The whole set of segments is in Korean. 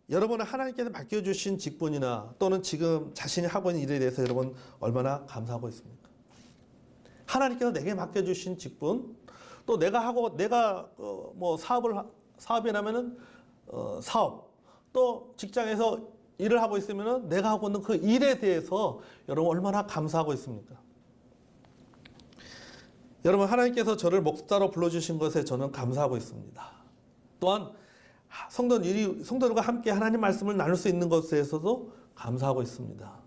여러분은 하나님께서 맡겨주신 직분이나 또는 지금 자신이 하고 있는 일에 대해서 여러분 얼마나 감사하고 있습니까? 하나님께서 내게 맡겨주신 직분, 또 내가 뭐 사업이라면은 사업, 또 직장에서 일을 하고 있으면은 내가 하고 있는 그 일에 대해서 여러분 얼마나 감사하고 있습니까? 여러분, 하나님께서 저를 목사로 불러주신 것에 저는 감사하고 있습니다. 또한 성도들과 함께 하나님 말씀을 나눌 수 있는 것에 대해서도 감사하고 있습니다.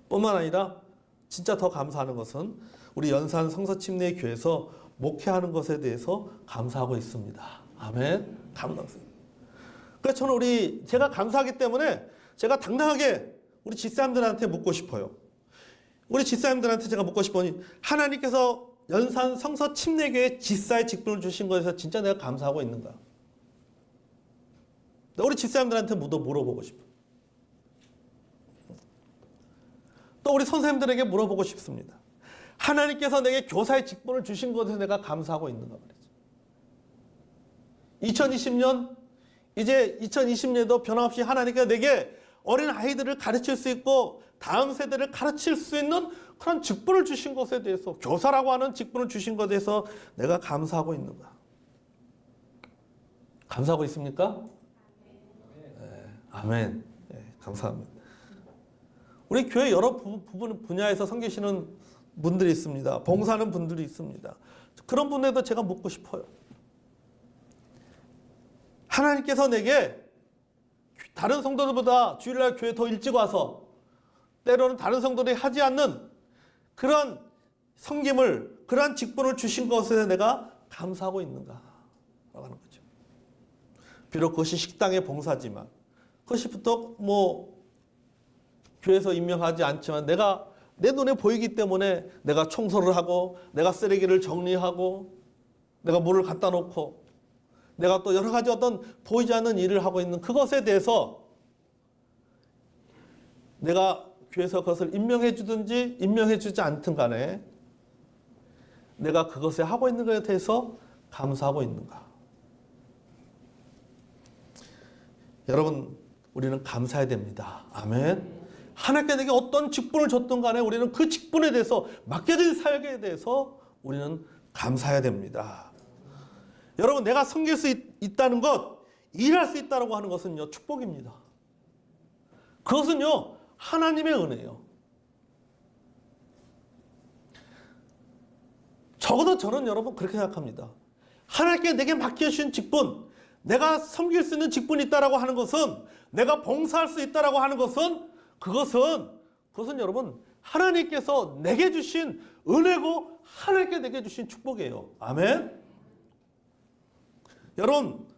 뿐만 아니라 진짜 더 감사하는 것은 우리 연산 성서침례교회에서 목회하는 것에 대해서 감사하고 있습니다. 아멘. 감사합니다. 그래서 저는 제가 감사하기 때문에 제가 당당하게 우리 집사님들한테 묻고 싶어요. 우리 집사님들한테 제가 묻고 싶으니, 하나님께서 연산 성서침례교회 집사의 직분을 주신 것에서 진짜 내가 감사하고 있는가? 우리 집사님들한테 물어보고 싶어요. 또 우리 선생님들에게 물어보고 싶습니다. 하나님께서 내게 교사의 직분을 주신 것에 내가 감사하고 있는가 말이죠. 2020년, 이제 2020년에도 변함없이 하나님께서 내게 어린 아이들을 가르칠 수 있고 다음 세대를 가르칠 수 있는 그런 직분을 주신 것에 대해서, 교사라고 하는 직분을 주신 것에 대해서 내가 감사하고 있는가? 감사하고 있습니까? 네, 아멘. 네, 감사합니다. 우리 교회 여러 분야에서 섬기시는 분들이 있습니다. 봉사하는 분들이 있습니다. 그런 분들에도 제가 묻고 싶어요. 하나님께서 내게 다른 성도들보다 주일날 교회 더 일찍 와서 때로는 다른 성도들이 하지 않는 그런 섬김을, 그런 직분을 주신 것에 내가 감사하고 있는가 라고 하는 거죠. 비록 그것이 식당의 봉사지만, 그것이 또 교회에서 임명하지 않지만 내가 내 눈에 보이기 때문에 내가 청소를 하고, 내가 쓰레기를 정리하고, 내가 물을 갖다 놓고, 내가 또 여러 가지 어떤 보이지 않는 일을 하고 있는 그것에 대해서 내가 교회에서 그것을 임명해 주든지 임명해 주지 않든 간에 내가 그것에 하고 있는 것에 대해서 감사하고 있는가? 여러분, 우리는 감사해야 됩니다. 아멘. 하나님께 내게 어떤 직분을 줬든 간에 우리는 그 직분에 대해서, 맡겨진 사역에 대해서 우리는 감사해야 됩니다. 여러분, 내가 섬길 수 있다는 것, 일할 수 있다고 하는 것은요, 축복입니다. 그것은요, 하나님의 은혜예요. 적어도 저는 여러분 그렇게 생각합니다. 하나님께 내게 맡겨주신 직분, 내가 섬길 수 있는 직분이 있다고 하는 것은, 내가 봉사할 수 있다고 하는 것은, 그것은 여러분 하나님께서 내게 주신 은혜고 하나님께 내게 주신 축복이에요. 아멘. 여러분,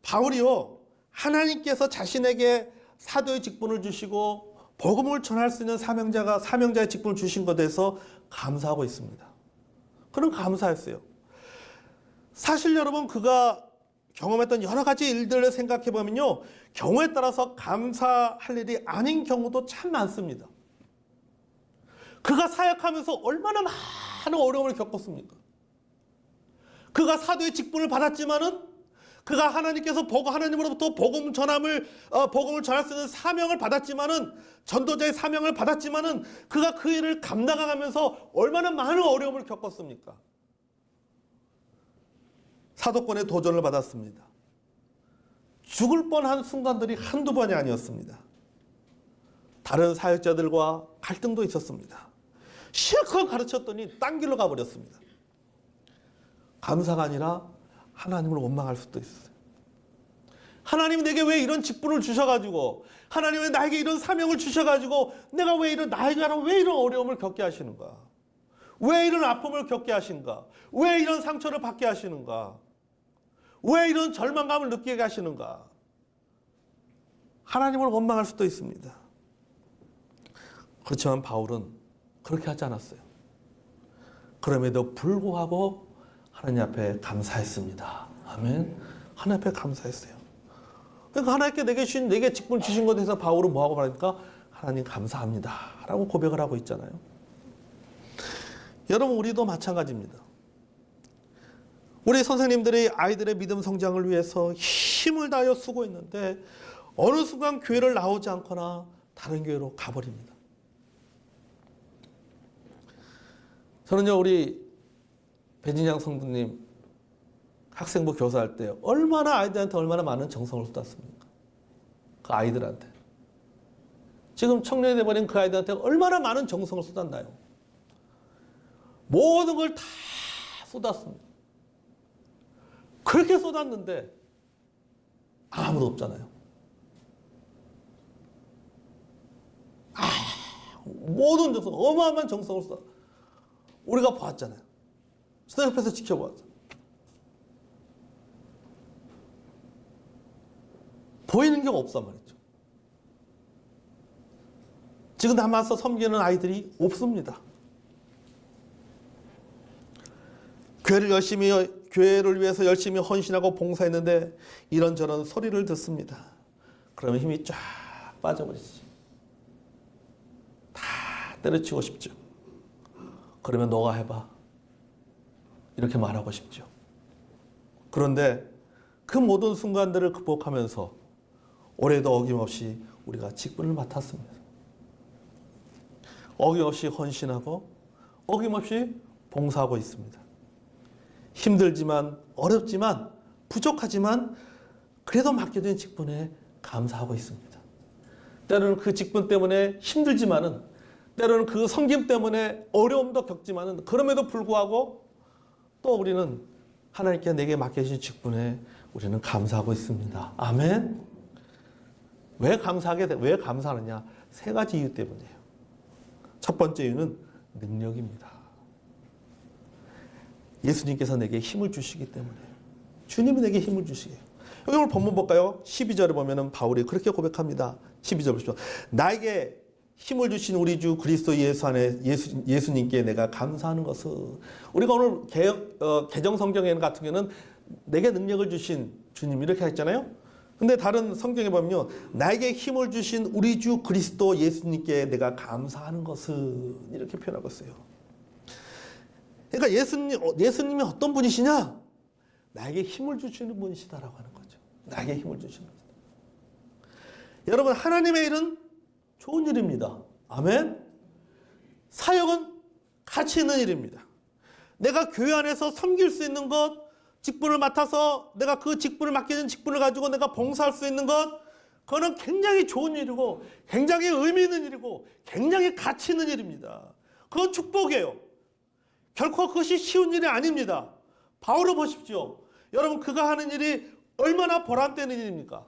바울이요, 하나님께서 자신에게 사도의 직분을 주시고 복음을 전할 수 있는 사명자의 직분을 주신 것에 대해서 감사하고 있습니다. 그는 감사했어요. 사실 여러분, 그가 경험했던 여러 가지 일들을 생각해 보면요, 경우에 따라서 감사할 일이 아닌 경우도 참 많습니다. 그가 사역하면서 얼마나 많은 어려움을 겪었습니까? 그가 사도의 직분을 받았지만은, 그가 하나님으로부터 복음을 전할 수 있는 사명을 받았지만은, 전도자의 사명을 받았지만은, 그가 그 일을 감당하면서 얼마나 많은 어려움을 겪었습니까? 사도권의 도전을 받았습니다. 죽을 뻔한 순간들이 한두 번이 아니었습니다. 다른 사역자들과 갈등도 있었습니다. 실컷 가르쳤더니 딴 길로 가버렸습니다. 감사가 아니라 하나님을 원망할 수도 있어요. 하나님 내게 왜 이런 직분을 주셔가지고, 하나님 왜 나에게 이런 사명을 주셔가지고 내가 왜 이런 어려움을 겪게 하시는가? 왜 이런 아픔을 겪게 하신가? 왜 이런 상처를 받게 하시는가? 왜 이런 절망감을 느끼게 하시는가? 하나님을 원망할 수도 있습니다. 그렇지만 바울은 그렇게 하지 않았어요. 그럼에도 불구하고 하나님 앞에 감사했습니다. 아멘. 하나님 앞에 감사했어요. 그러니까 하나님께 내게 직분 주신 것에 대해서 바울은 뭐하고 말합니까? 하나님 감사합니다 라고 고백을 하고 있잖아요. 여러분, 우리도 마찬가지입니다. 우리 선생님들이 아이들의 믿음 성장을 위해서 힘을 다하여 수고했는데 어느 순간 교회를 나오지 않거나 다른 교회로 가버립니다. 저는요, 우리 배진양 성도님 학생부 교사할 때 얼마나 아이들한테 얼마나 많은 정성을 쏟았습니까? 그 아이들한테. 지금 청년이 돼버린 그 아이들한테 얼마나 많은 정성을 쏟았나요? 모든 걸 다 쏟았습니다. 그렇게 쏟았는데 아무도 없잖아요. 모든 정성, 어마어마한 정성을 쏟아. 우리가 봤잖아요. 수단 옆에서 지켜봤잖아요. 보이는 게 없단 말이죠. 지금 남아서 섬기는 아이들이 없습니다. 교회를 위해서 열심히 헌신하고 봉사했는데 이런저런 소리를 듣습니다. 그러면 힘이 쫙 빠져버리지. 다 때려치고 싶죠. 그러면 너가 해봐. 이렇게 말하고 싶죠. 그런데 그 모든 순간들을 극복하면서 올해도 어김없이 우리가 직분을 맡았습니다. 어김없이 헌신하고 어김없이 봉사하고 있습니다. 힘들지만 어렵지만 부족하지만 그래도 맡겨진 직분에 감사하고 있습니다. 때로는 그 직분 때문에 힘들지만은 때로는 그 섬김 때문에 어려움도 겪지만은 그럼에도 불구하고 또 우리는 하나님께 내게 맡겨진 직분에 우리는 감사하고 있습니다. 아멘. 왜 감사하느냐? 세 가지 이유 때문이에요. 첫 번째 이유는 능력입니다. 예수님께서 내게 힘을 주시기 때문에. 주님이 내게 힘을 주시게요. 여기 오늘 본문 볼까요? 12절에 보면은 바울이 그렇게 고백합니다. 12절 보십시오. 나에게 힘을 주신 우리 주 그리스도 예수 안에 예수님께 내가 감사하는 것은, 우리가 오늘 개정 성경에 같은 경우는 내게 능력을 주신 주님 이렇게 했잖아요. 근데 다른 성경에 보면요, 나에게 힘을 주신 우리 주 그리스도 예수님께 내가 감사하는 것은 이렇게 표현하고 있어요. 그러니까 예수님이 어떤 분이시냐? 나에게 힘을 주시는 분이시다라고 하는 거죠. 나에게 힘을 주시는 분이다. 여러분, 하나님의 일은 좋은 일입니다. 아멘. 사역은 가치 있는 일입니다. 내가 교회 안에서 섬길 수 있는 것, 직분을 맡아서 내가 그 직분을 맡겨진 직분을 가지고 내가 봉사할 수 있는 것, 그거는 굉장히 좋은 일이고 굉장히 의미 있는 일이고 굉장히 가치 있는 일입니다. 그건 축복이에요. 결코 그것이 쉬운 일이 아닙니다. 바울을 보십시오. 여러분, 그가 하는 일이 얼마나 보람되는 일입니까?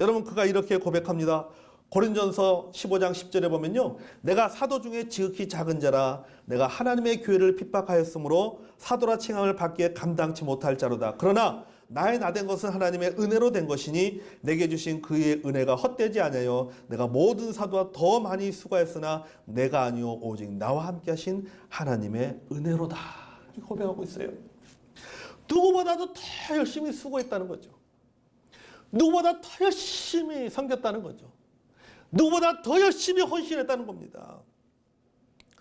여러분, 그가 이렇게 고백합니다. 고린전서 15장 10절에 보면요, 내가 사도 중에 지극히 작은 자라 내가 하나님의 교회를 핍박하였으므로 사도라 칭함을 받기에 감당치 못할 자로다. 그러나 나의 나된 것은 하나님의 은혜로 된 것이니 내게 주신 그의 은혜가 헛되지 아니하여 내가 모든 사도와 더 많이 수고했으나 내가 아니요 오직 나와 함께 하신 하나님의 은혜로다. 이렇게 고백하고 있어요. 누구보다도 더 열심히 수고했다는 거죠. 누구보다 더 열심히 섬겼다는 거죠. 누구보다 더 열심히 헌신했다는 겁니다.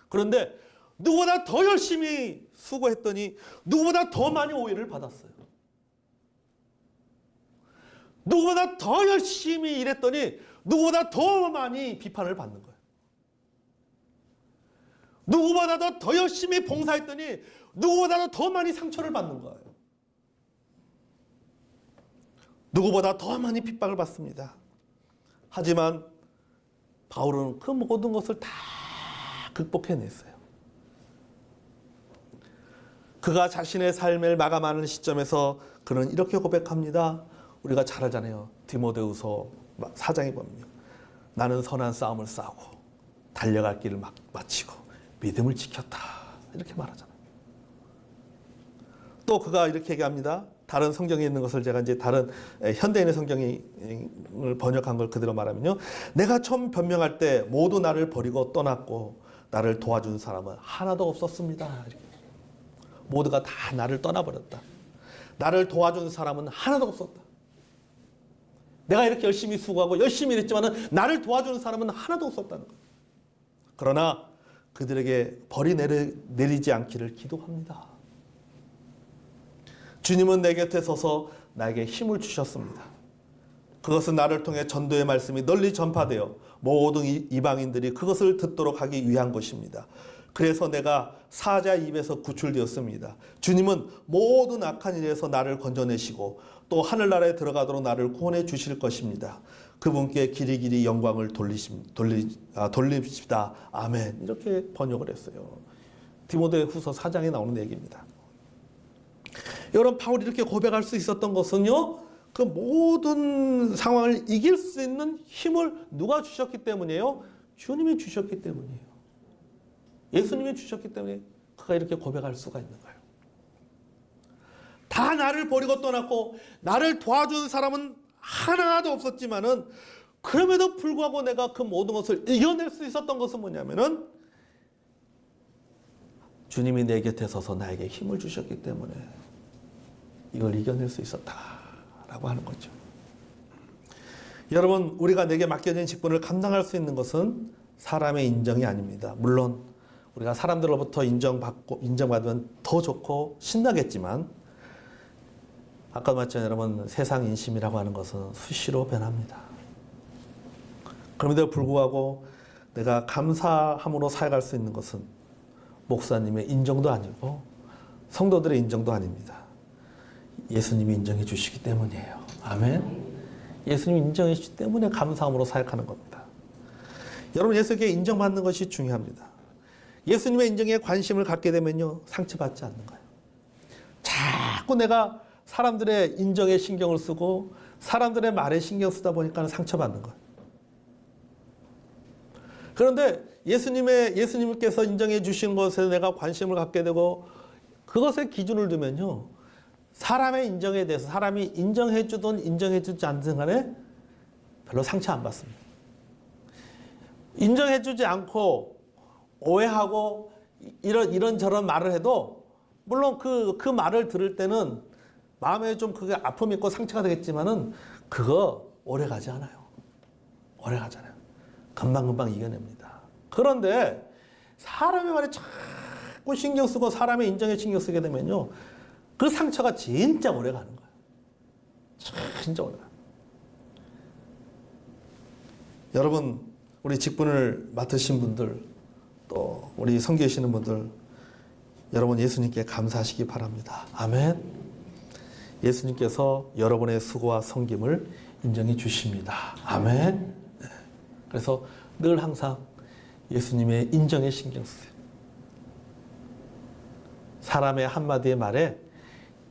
그런데 누구보다 더 열심히 수고했더니 누구보다 더 많이 오해를 받았어요. 누구보다 더 열심히 일했더니 누구보다 더 많이 비판을 받는 거예요. 누구보다도 더 열심히 봉사했더니 누구보다도 더 많이 상처를 받는 거예요. 누구보다 더 많이 핍박을 받습니다. 하지만 바울은 그 모든 것을 다 극복해냈어요. 그가 자신의 삶을 마감하는 시점에서 그는 이렇게 고백합니다. 우리가 잘 알잖아요. 디모데후서 4장에 보면요, 나는 선한 싸움을 싸우고 달려갈 길을 마치고 믿음을 지켰다. 이렇게 말하잖아요. 또 그가 이렇게 얘기합니다. 다른 성경에 있는 것을 제가 이제 다른 현대인의 성경을 번역한 걸 그대로 말하면요, 내가 처음 변명할 때 모두 나를 버리고 떠났고 나를 도와준 사람은 하나도 없었습니다. 모두가 다 나를 떠나버렸다. 나를 도와준 사람은 하나도 없었다. 내가 이렇게 열심히 수고하고 열심히 일했지만 나를 도와주는 사람은 하나도 없었다는 거예요. 그러나 그들에게 벌이 내리지 않기를 기도합니다. 주님은 내 곁에 서서 나에게 힘을 주셨습니다. 그것은 나를 통해 전도의 말씀이 널리 전파되어 모든 이방인들이 그것을 듣도록 하기 위한 것입니다. 그래서 내가 사자 입에서 구출되었습니다. 주님은 모든 악한 일에서 나를 건져내시고 또 하늘나라에 들어가도록 나를 구원해 주실 것입니다. 그분께 길이길이 영광을 돌립시다. 아멘. 이렇게 번역을 했어요. 디모데후서 4장에 나오는 얘기입니다. 여러분, 바울이 이렇게 고백할 수 있었던 것은요, 그 모든 상황을 이길 수 있는 힘을 누가 주셨기 때문이에요? 주님이 주셨기 때문이에요. 예수님이 주셨기 때문에 그가 이렇게 고백할 수가 있는 거예요. 다 나를 버리고 떠났고 나를 도와주는 사람은 하나도 없었지만은, 그럼에도 불구하고 내가 그 모든 것을 이겨낼 수 있었던 것은 뭐냐면은 주님이 내 곁에 서서 나에게 힘을 주셨기 때문에 이걸 이겨낼 수 있었다라고 하는 거죠. 여러분, 우리가 내게 맡겨진 직분을 감당할 수 있는 것은 사람의 인정이 아닙니다. 물론 우리가 사람들로부터 인정받으면 더 좋고 신나겠지만, 아까 말했잖아요. 여러분, 세상 인심이라고 하는 것은 수시로 변합니다. 그럼에도 불구하고 내가 감사함으로 사역할 수 있는 것은 목사님의 인정도 아니고 성도들의 인정도 아닙니다. 예수님이 인정해 주시기 때문이에요. 아멘. 예수님이 인정해 주시기 때문에 감사함으로 사역하는 겁니다. 여러분, 예수님께 인정받는 것이 중요합니다. 예수님의 인정에 관심을 갖게 되면요, 상처받지 않는 거예요. 자꾸 내가 사람들의 인정에 신경을 쓰고 사람들의 말에 신경 쓰다 보니까 상처받는 거예요. 그런데 예수님께서 인정해 주신 것에 내가 관심을 갖게 되고 그것에 기준을 두면요, 사람의 인정에 대해서 사람이 인정해 주든 인정해 주지 않든 간에 별로 상처 안 받습니다. 인정해 주지 않고 오해하고 이런저런 말을 해도, 물론 그 말을 들을 때는 마음에 좀 그게 아픔이 있고 상처가 되겠지만은 그거 오래 가지 않아요. 오래 가잖아요. 금방금방 이겨냅니다. 그런데 사람의 말에 자꾸 신경 쓰고 사람의 인정에 신경 쓰게 되면요, 그 상처가 진짜 오래 가는 거예요. 진짜 오래 가요. 여러분, 우리 직분을 맡으신 분들, 또 우리 섬기시는 분들, 여러분 예수님께 감사하시기 바랍니다. 아멘. 예수님께서 여러분의 수고와 섬김을 인정해 주십니다. 아멘. 그래서 늘 항상 예수님의 인정에 신경 쓰세요. 사람의 한마디의 말에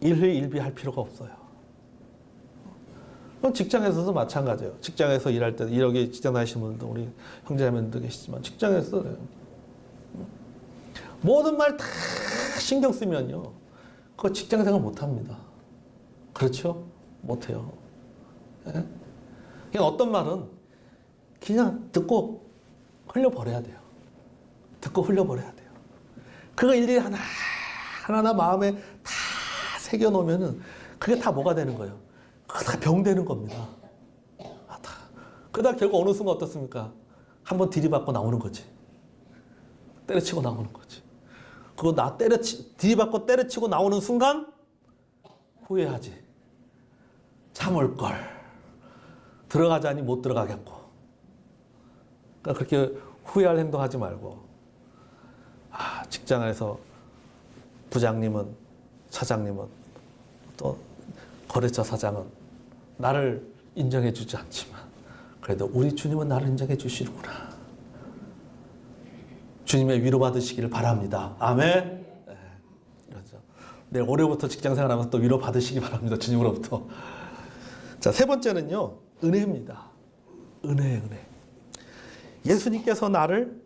일희일비할 필요가 없어요. 직장에서도 마찬가지예요. 직장에서 일할 때, 여기 직장 다니시는 분들, 우리 형제자매들도 계시지만, 직장에서 모든 말 다 신경 쓰면요, 그거 직장생활 못합니다. 그렇죠? 못해요. 예? 그냥 어떤 말은 그냥 듣고 흘려버려야 돼요. 듣고 흘려버려야 돼요. 그거 일일이 하나하나 마음에 다 새겨놓으면은 그게 다 뭐가 되는 거예요? 그거 다 병되는 겁니다. 그러다 결국 어느 순간 어떻습니까? 한번 들이받고 나오는 거지. 때려치고 나오는 거지. 그거 들이받고 때려치고 나오는 순간 후회하지. 참을 걸. 들어가자니 못 들어가겠고. 그러니까 그렇게 후회할 행동하지 말고, 직장에서 부장님은, 사장님은, 또 거래처 사장은 나를 인정해 주지 않지만 그래도 우리 주님은 나를 인정해 주시는구나. 주님의 위로받으시기를 바랍니다. 아멘. 네, 그렇죠. 내일 올해부터 직장생활하면서 또 위로받으시기 바랍니다. 주님으로부터. 자, 세 번째는요, 은혜입니다. 은혜. 예수님께서 나를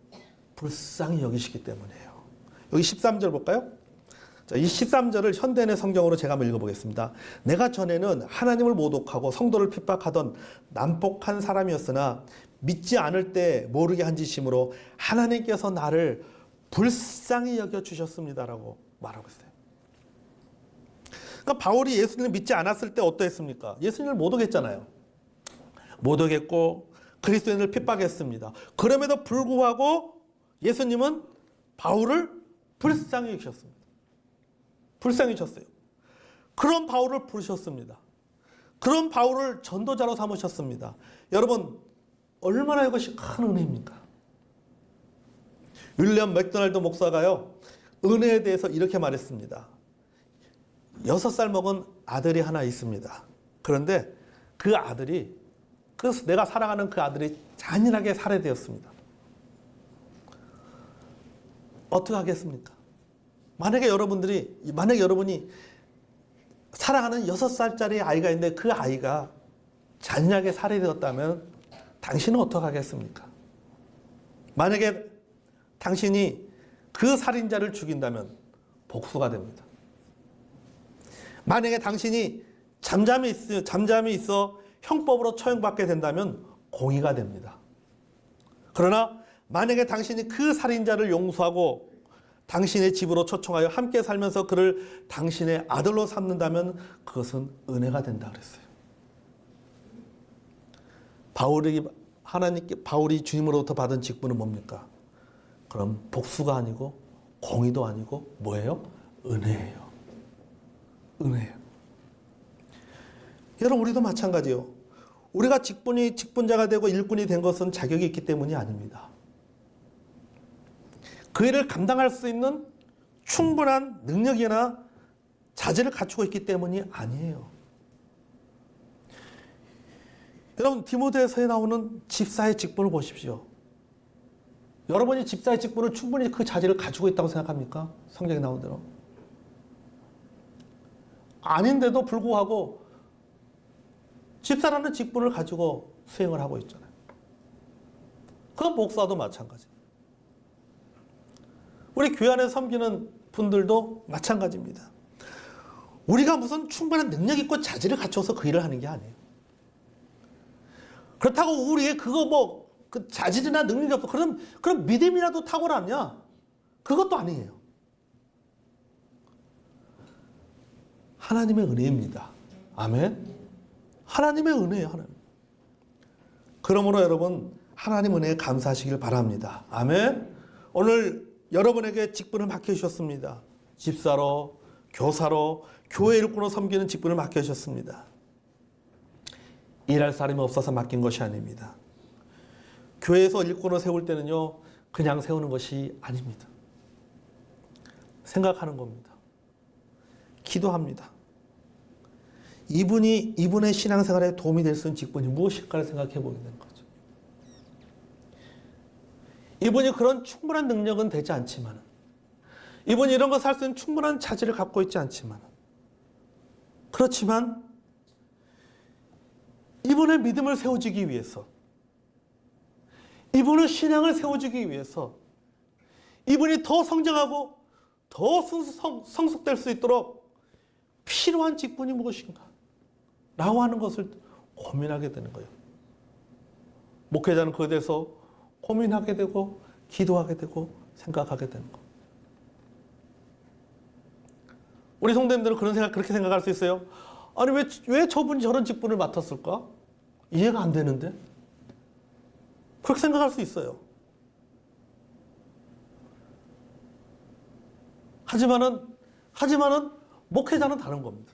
불쌍히 여기시기 때문이에요. 여기 13절 볼까요? 자, 이 13절을 현대인의 성경으로 제가 한번 읽어보겠습니다. 내가 전에는 하나님을 모독하고 성도를 핍박하던 난폭한 사람이었으나 믿지 않을 때 모르게 한 짓이므로 하나님께서 나를 불쌍히 여겨주셨습니다라고 말하고 있어요. 그러니까 바울이 예수님을 믿지 않았을 때 어떠했습니까? 예수님을 모독했잖아요. 모독했고 그리스도인을 핍박했습니다. 그럼에도 불구하고 예수님은 바울을 불쌍히 여기셨습니다. 불쌍히 셨어요. 그런 바울을 부르셨습니다. 그런 바울을 전도자로 삼으셨습니다. 여러분, 얼마나 이것이 큰 은혜입니까? 윌리엄 맥도날드 목사가요, 은혜에 대해서 이렇게 말했습니다. 6살 먹은 아들이 하나 있습니다. 그런데 그 아들이, 내가 사랑하는 그 아들이 잔인하게 살해되었습니다. 어떻게 하겠습니까? 만약에 여러분이 사랑하는 6살짜리 아이가 있는데 그 아이가 잔인하게 살해되었다면 당신은 어떻게 하겠습니까? 만약에 당신이 그 살인자를 죽인다면 복수가 됩니다. 만약에 당신이 잠잠히 있어 형법으로 처형받게 된다면 공의가 됩니다. 그러나 만약에 당신이 그 살인자를 용서하고 당신의 집으로 초청하여 함께 살면서 그를 당신의 아들로 삼는다면 그것은 은혜가 된다 그랬어요. 바울이 주님으로부터 받은 직분은 뭡니까? 그럼 복수가 아니고 공의도 아니고 뭐예요? 은혜예요. 은혜예요. 여러분, 우리도 마찬가지요. 우리가 직분자가 되고 일꾼이 된 것은 자격이 있기 때문이 아닙니다. 그 일을 감당할 수 있는 충분한 능력이나 자질을 갖추고 있기 때문이 아니에요. 여러분, 디모데서에 나오는 집사의 직분을 보십시오. 여러분이 집사의 직분을 충분히 그 자질을 가지고 있다고 생각합니까? 성경에 나온 대로. 아닌데도 불구하고 집사라는 직분을 가지고 수행을 하고 있잖아요. 그건 목사도 마찬가지. 우리 교회 안에 섬기는 분들도 마찬가지입니다. 우리가 무슨 충분한 능력 있고 자질을 갖춰서 그 일을 하는 게 아니에요. 그렇다고 우리의 그 자질이나 능력이 없어. 그럼 믿음이라도 탁월하냐? 그것도 아니에요. 하나님의 은혜입니다. 아멘. 하나님의 은혜예요. 하나님. 그러므로 여러분, 하나님 은혜에 감사하시길 바랍니다. 아멘. 오늘 여러분에게 직분을 맡겨주셨습니다. 집사로, 교사로, 교회 일꾼으로 섬기는 직분을 맡겨주셨습니다. 일할 사람이 없어서 맡긴 것이 아닙니다. 교회에서 일꾼을 세울 때는요, 그냥 세우는 것이 아닙니다. 생각하는 겁니다. 기도합니다. 이분의 신앙생활에 도움이 될 수 있는 직분이 무엇일까를 생각해 보게 되는 거죠. 이분이 그런 충분한 능력은 되지 않지만, 이분이 이런 것을 할 수 있는 충분한 자질을 갖고 있지 않지만, 그렇지만 이분의 믿음을 세워주기 위해서, 이분의 신앙을 세워주기 위해서, 이분이 더 성장하고 더 성숙될 수 있도록 필요한 직분이 무엇인가? 라고 하는 것을 고민하게 되는 거예요. 목회자는 그에 대해서 고민하게 되고 기도하게 되고 생각하게 되는 거. 우리 성도님들은 그렇게 생각할 수 있어요. 아니 왜 저분이 저런 직분을 맡았을까? 이해가 안 되는데. 그렇게 생각할 수 있어요. 하지만은 목회자는 다른 겁니다.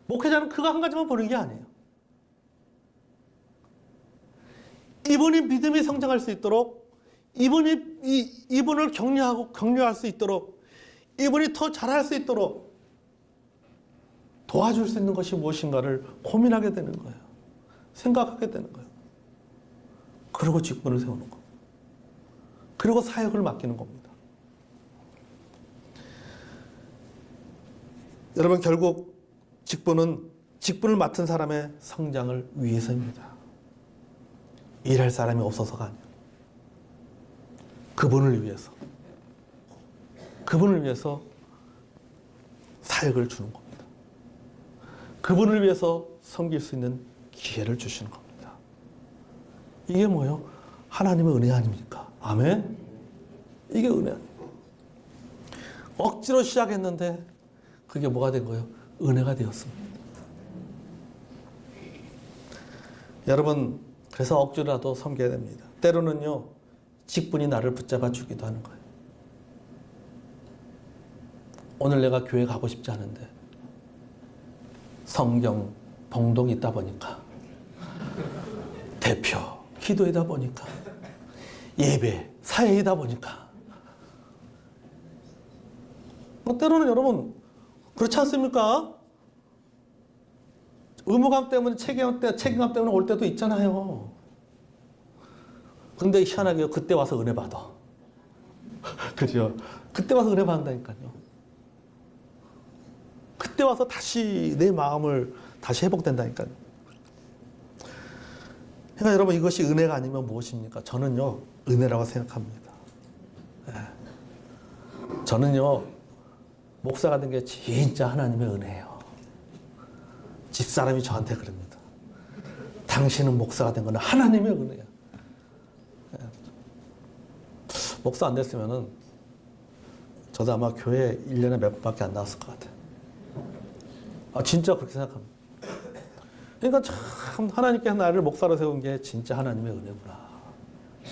목회자는 그거 한 가지만 보는 게 아니에요. 이분이 믿음이 성장할 수 있도록, 이분을 격려할 수 있도록, 이분이 더 잘할 수 있도록 도와줄 수 있는 것이 무엇인가를 고민하게 되는 거예요. 생각하게 되는 거예요. 그리고 직분을 세우는 거. 그리고 사역을 맡기는 겁니다. 여러분, 결국 직분을 맡은 사람의 성장을 위해서입니다. 일할 사람이 없어서가 아니에요. 그분을 위해서 사역을 주는 겁니다. 그분을 위해서 섬길 수 있는 기회를 주시는 겁니다. 이게 뭐예요? 하나님의 은혜 아닙니까? 아멘? 이게 은혜 아닙니까? 억지로 시작했는데 그게 뭐가 된 거예요? 은혜가 되었습니다. 여러분, 그래서 억지로라도 섬겨야 됩니다. 때로는요, 직분이 나를 붙잡아 주기도 하는 거예요. 오늘 내가 교회 가고 싶지 않은데 성경 봉독이 있다 보니까, 대표 기도이다 보니까, 예배 사회이다 보니까, 때로는 여러분 그렇지 않습니까? 의무감 때문에 책임감 때문에 올 때도 있잖아요. 근데 희한하게 그때 와서 은혜 받아. 그죠? 그때 와서 은혜 받는다니까요. 그때 와서 다시 내 마음을 다시 회복된다니까요. 그러니까 여러분, 이것이 은혜가 아니면 무엇입니까? 저는요, 은혜라고 생각합니다. 네. 저는요, 목사가 된 게 진짜 하나님의 은혜예요. 집사람이 저한테 그럽니다. 당신은 목사가 된 건 하나님의 은혜야. 네. 목사 안 됐으면은 저도 아마 교회 1년에 몇 번밖에 안 나왔을 것 같아요. 진짜 그렇게 생각합니다. 그러니까 참 하나님께서 나를 목사로 세운 게 진짜 하나님의 은혜구나.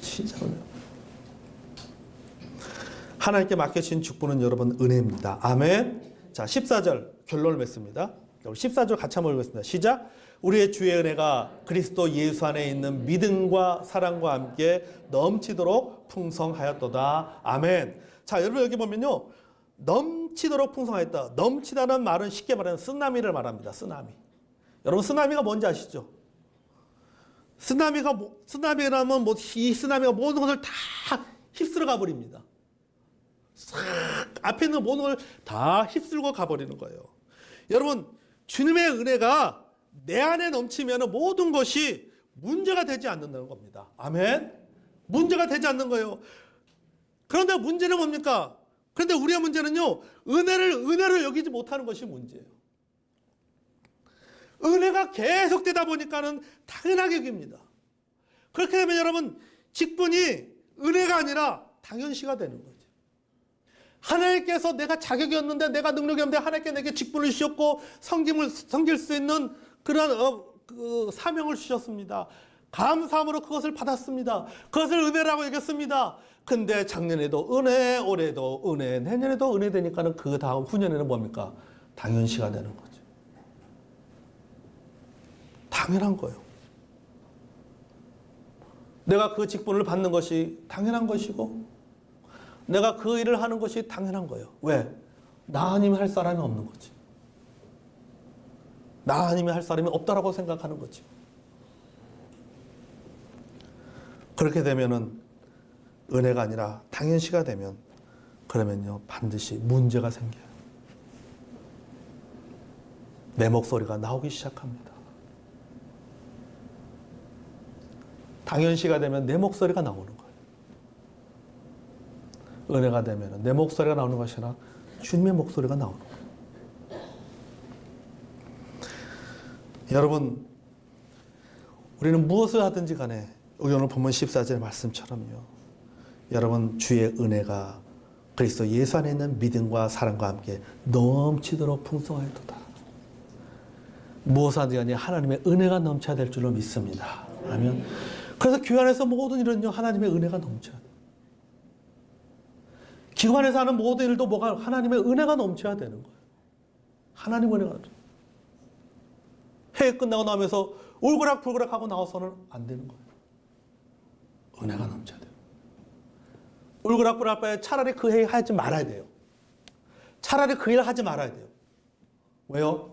진짜 은혜. 하나님께 맡겨진 축복은 여러분 은혜입니다. 아멘. 자, 14절 결론을 맺습니다. 14절 같이 한번 읽겠습니다. 시작. 우리의 주의 은혜가 그리스도 예수 안에 있는 믿음과 사랑과 함께 넘치도록 풍성하였도다. 아멘. 자, 여러분 여기 보면요, 넘치도록 풍성하였다. 넘치다는 말은 쉽게 말하면 쓰나미를 말합니다. 쓰나미. 여러분, 쓰나미가 뭔지 아시죠? 쓰나미라면 이 쓰나미가 모든 것을 다 휩쓸어 가버립니다. 싹 앞에 있는 모든 걸 다 휩쓸고 가버리는 거예요. 여러분, 주님의 은혜가 내 안에 넘치면 모든 것이 문제가 되지 않는다는 겁니다. 아멘. 문제가 되지 않는 거예요. 그런데 문제는 뭡니까? 그런데 우리의 문제는요, 은혜를 여기지 못하는 것이 문제예요. 은혜가 계속되다 보니까는 당연하게 여깁니다. 그렇게 되면 여러분, 직분이 은혜가 아니라 당연시가 되는 거죠. 하나님께서 내가 자격이 없는데, 내가 능력이 없는데 하나님께 내게 직분을 주셨고 섬길 수 있는 그런 사명을 주셨습니다. 감사함으로 그것을 받았습니다. 그것을 은혜라고 여겼습니다. 근데 작년에도 은혜, 올해도 은혜, 내년에도 은혜 되니까는 그 다음 후년에는 뭡니까? 당연시가 되는 거죠. 당연한 거예요. 내가 그 직분을 받는 것이 당연한 것이고, 내가 그 일을 하는 것이 당연한 거예요. 왜? 나 아니면 할 사람이 없는 거지. 나 아니면 할 사람이 없다라고 생각하는 거지. 그렇게 되면은 은혜가 아니라 당연시가 되면, 그러면요, 반드시 문제가 생겨요. 내 목소리가 나오기 시작합니다. 당연시가 되면 내 목소리가 나오는 거예요. 은혜가 되면 내 목소리가 나오는 것이 아니라 주님의 목소리가 나오는 거예요. 여러분, 우리는 무엇을 하든지 간에 오늘 본문 14절 말씀처럼요, 여러분, 주의 은혜가 그리스도 예수 안에 있는 믿음과 사랑과 함께 넘치도록 풍성하였도다. 무엇을 하든지 간에 하나님의 은혜가 넘쳐야 될 줄로 믿습니다. 아멘. 그래서 교회 안에서 모든 일은요, 하나님의 은혜가 넘쳐야 돼요. 기관에서 하는 모든 일도 뭐가 하나님의 은혜가 넘쳐야 되는 거예요. 하나님의 은혜가 넘쳐야 돼요. 회의 끝나고 나면서 울그락불그락 하고 나와서는 안 되는 거예요. 은혜가 넘쳐야 돼요. 울그락불그락 할 바에 차라리 그 회의 하지 말아야 돼요. 차라리 그 일을 하지 말아야 돼요. 왜요?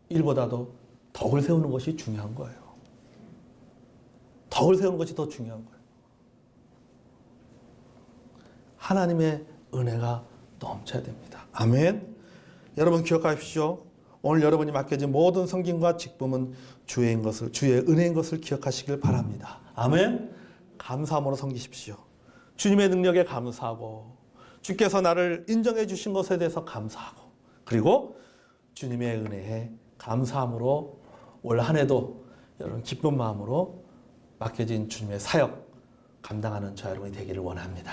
일보다도 덕을 세우는 것이 중요한 거예요. 덕을 세우는 것이 더 중요한 거예요. 하나님의 은혜가 넘쳐야 됩니다. 아멘. 여러분 기억하십시오. 오늘 여러분이 맡겨진 모든 성김과 직분은 주의 은혜인 것을 기억하시길 바랍니다. 아멘. 감사함으로 섬기십시오. 주님의 능력에 감사하고, 주께서 나를 인정해 주신 것에 대해서 감사하고, 그리고 주님의 은혜에 감사함으로 올 한 해도 여러분 기쁜 마음으로 맡겨진 주님의 사역 감당하는 저 여러분이 되기를 원합니다.